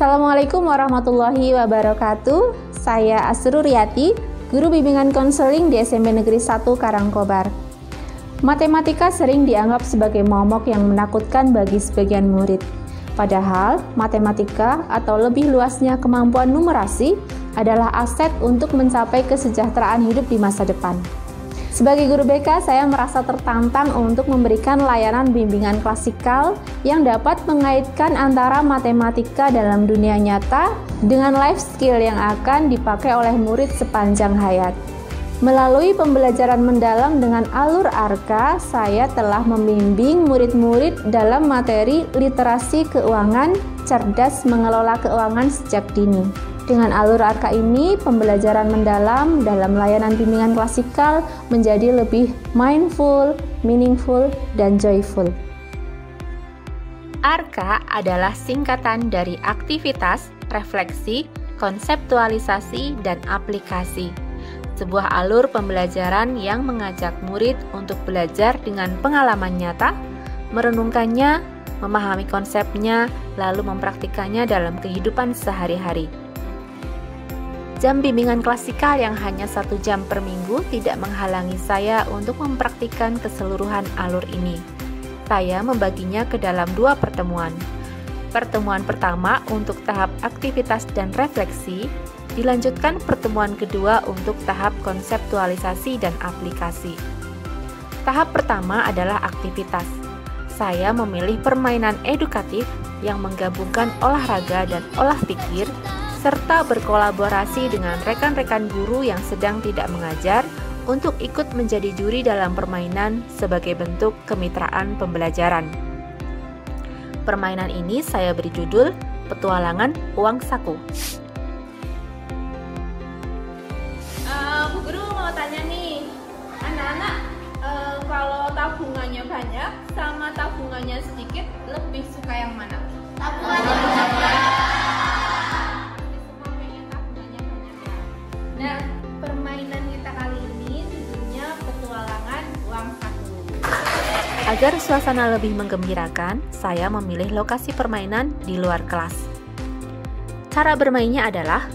Assalamualaikum warahmatullahi wabarakatuh. Saya Asruriyati, Guru Bimbingan Konseling di SMP Negeri 1 Karangkobar. Matematika sering dianggap sebagai momok yang menakutkan bagi sebagian murid. Padahal, matematika atau lebih luasnya kemampuan numerasi adalah aset untuk mencapai kesejahteraan hidup di masa depan. Sebagai guru BK, saya merasa tertantang untuk memberikan layanan bimbingan klasikal yang dapat mengaitkan antara matematika dalam dunia nyata dengan life skill yang akan dipakai oleh murid sepanjang hayat. Melalui pembelajaran mendalam dengan alur ARKA, saya telah membimbing murid-murid dalam materi literasi keuangan, cerdas mengelola keuangan sejak dini. Dengan alur ARKA ini, pembelajaran mendalam dalam layanan bimbingan klasikal menjadi lebih mindful, meaningful, dan joyful. ARKA adalah singkatan dari aktivitas, refleksi, konseptualisasi, dan aplikasi. Sebuah alur pembelajaran yang mengajak murid untuk belajar dengan pengalaman nyata, merenungkannya, memahami konsepnya, lalu mempraktikannya dalam kehidupan sehari-hari. Jam bimbingan klasikal yang hanya 1 jam per minggu tidak menghalangi saya untuk mempraktikkan keseluruhan alur ini. Saya membaginya ke dalam 2 pertemuan. Pertemuan pertama untuk tahap aktivitas dan refleksi, dilanjutkan pertemuan kedua untuk tahap konseptualisasi dan aplikasi. Tahap pertama adalah aktivitas. Saya memilih permainan edukatif yang menggabungkan olahraga dan olah pikir, serta berkolaborasi dengan rekan-rekan guru yang sedang tidak mengajar untuk ikut menjadi juri dalam permainan sebagai bentuk kemitraan pembelajaran. Permainan ini saya beri judul Petualangan Uang Saku. Bu Guru mau tanya nih, anak-anak kalau tabungannya banyak sama tabungannya sedikit, lebih suka yang mana? Tabungannya banyak. Nah, permainan kita kali ini judulnya Petualangan Uang Saku. Agar suasana lebih menggembirakan, saya memilih lokasi permainan di luar kelas. Cara bermainnya adalah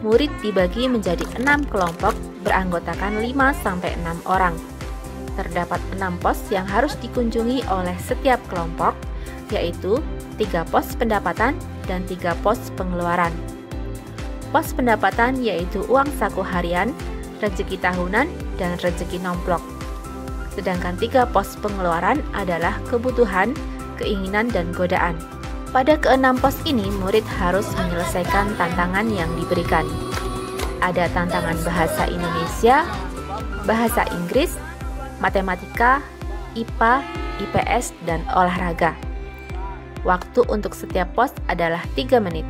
murid dibagi menjadi 6 kelompok beranggotakan 5-6 orang. Terdapat 6 pos yang harus dikunjungi oleh setiap kelompok, yaitu 3 pos pendapatan dan 3 pos pengeluaran. Pos pendapatan yaitu uang saku harian, rezeki tahunan, dan rezeki nomplok. Sedangkan 3 pos pengeluaran adalah kebutuhan, keinginan, dan godaan. Pada ke-6 pos ini, murid harus menyelesaikan tantangan yang diberikan. Ada tantangan bahasa Indonesia, bahasa Inggris, matematika, IPA, IPS, dan olahraga. Waktu untuk setiap pos adalah 3 menit.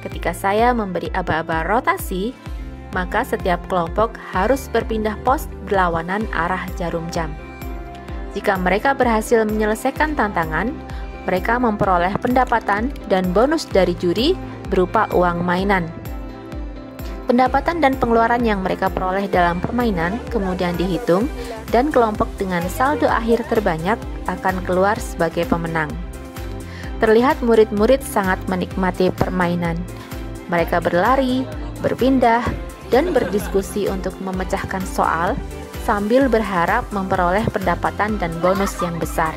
Ketika saya memberi aba-aba rotasi, maka setiap kelompok harus berpindah pos berlawanan arah jarum jam. Jika mereka berhasil menyelesaikan tantangan, mereka memperoleh pendapatan dan bonus dari juri berupa uang mainan. Pendapatan dan pengeluaran yang mereka peroleh dalam permainan kemudian dihitung, dan kelompok dengan saldo akhir terbanyak akan keluar sebagai pemenang. Terlihat murid-murid sangat menikmati permainan. Mereka berlari, berpindah, dan berdiskusi untuk memecahkan soal sambil berharap memperoleh pendapatan dan bonus yang besar.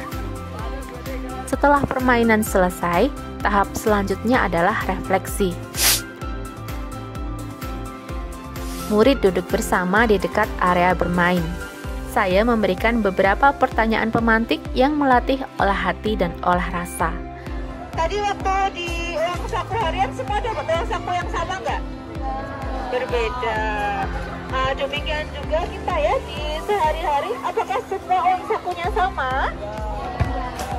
Setelah permainan selesai, tahap selanjutnya adalah refleksi. Murid duduk bersama di dekat area bermain. Saya memberikan beberapa pertanyaan pemantik yang melatih olah hati dan olah rasa. Tadi waktu di uang saku harian semua dapat uang saku yang sama nggak? Berbeda. Nah, demikian juga kita ya di sehari-hari. Apakah semua uang sakunya sama?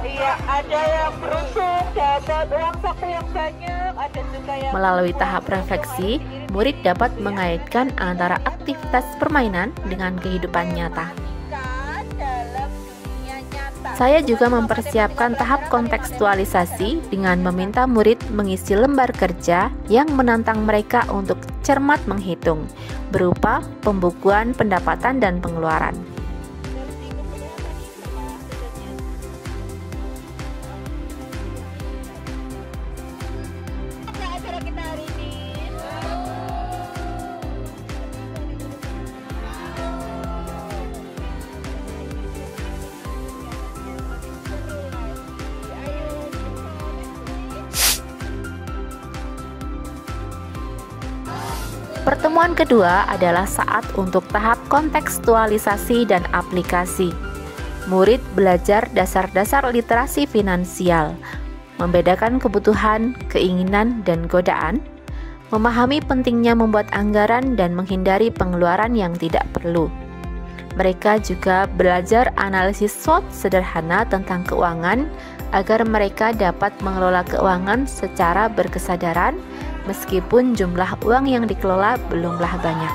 Iya, ada yang beruntung dapat uang saku yang banyak, ada juga yang... Melalui tahap refleksi, murid dapat mengaitkan antara aktivitas permainan dengan kehidupan nyata. Saya juga mempersiapkan tahap kontekstualisasi dengan meminta murid mengisi lembar kerja yang menantang mereka untuk cermat menghitung, berupa pembukuan pendapatan dan pengeluaran. Pertemuan kedua adalah saat untuk tahap kontekstualisasi dan aplikasi. Murid belajar dasar-dasar literasi finansial, membedakan kebutuhan, keinginan, dan godaan, memahami pentingnya membuat anggaran dan menghindari pengeluaran yang tidak perlu. Mereka juga belajar analisis SWOT sederhana tentang keuangan agar mereka dapat mengelola keuangan secara berkesadaran meskipun jumlah uang yang dikelola belumlah banyak.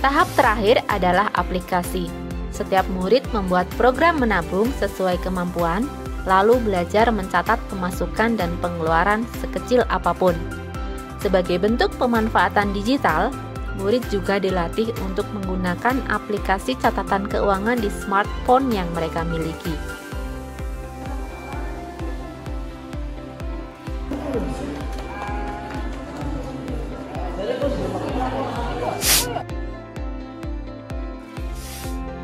Tahap terakhir adalah aplikasi. Setiap murid membuat program menabung sesuai kemampuan, lalu belajar mencatat pemasukan dan pengeluaran sekecil apapun. Sebagai bentuk pemanfaatan digital, murid juga dilatih untuk menggunakan aplikasi catatan keuangan di smartphone yang mereka miliki.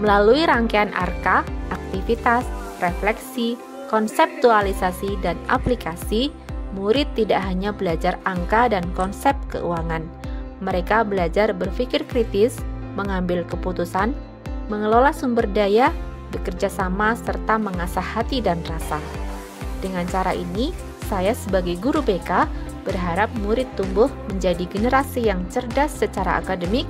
Melalui rangkaian ARKA, aktivitas, refleksi, konseptualisasi, dan aplikasi, murid tidak hanya belajar angka dan konsep keuangan. Mereka belajar berpikir kritis, mengambil keputusan, mengelola sumber daya, bekerja sama, serta mengasah hati dan rasa. Dengan cara ini, saya sebagai guru BK berharap murid tumbuh menjadi generasi yang cerdas secara akademik,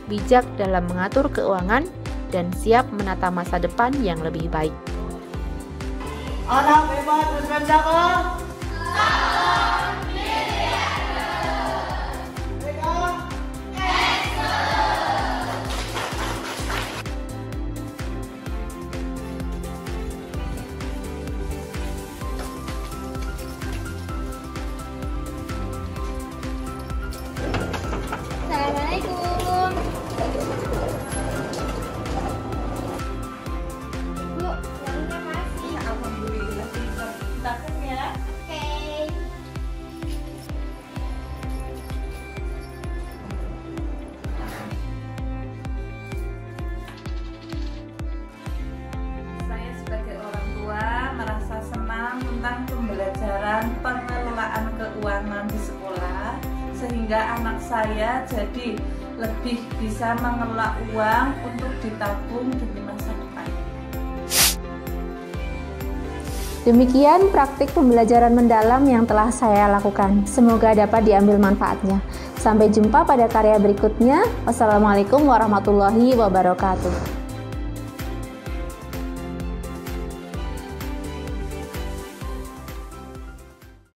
bijak dalam mengatur keuangan, dan siap menata masa depan yang lebih baik. Anak hebat bersandaka. Assalamualaikum. Bu, uangnya masih. Alhamdulillah. Takut ya. Oke. Saya sebagai orang tua merasa senang tentang pembelajaran pengelolaan keuangan di sekolah, sehingga anak saya jadi lebih bisa mengelola uang untuk ditabung demi masa depan. Demikian praktik pembelajaran mendalam yang telah saya lakukan. Semoga dapat diambil manfaatnya. Sampai jumpa pada karya berikutnya. Wassalamualaikum warahmatullahi wabarakatuh.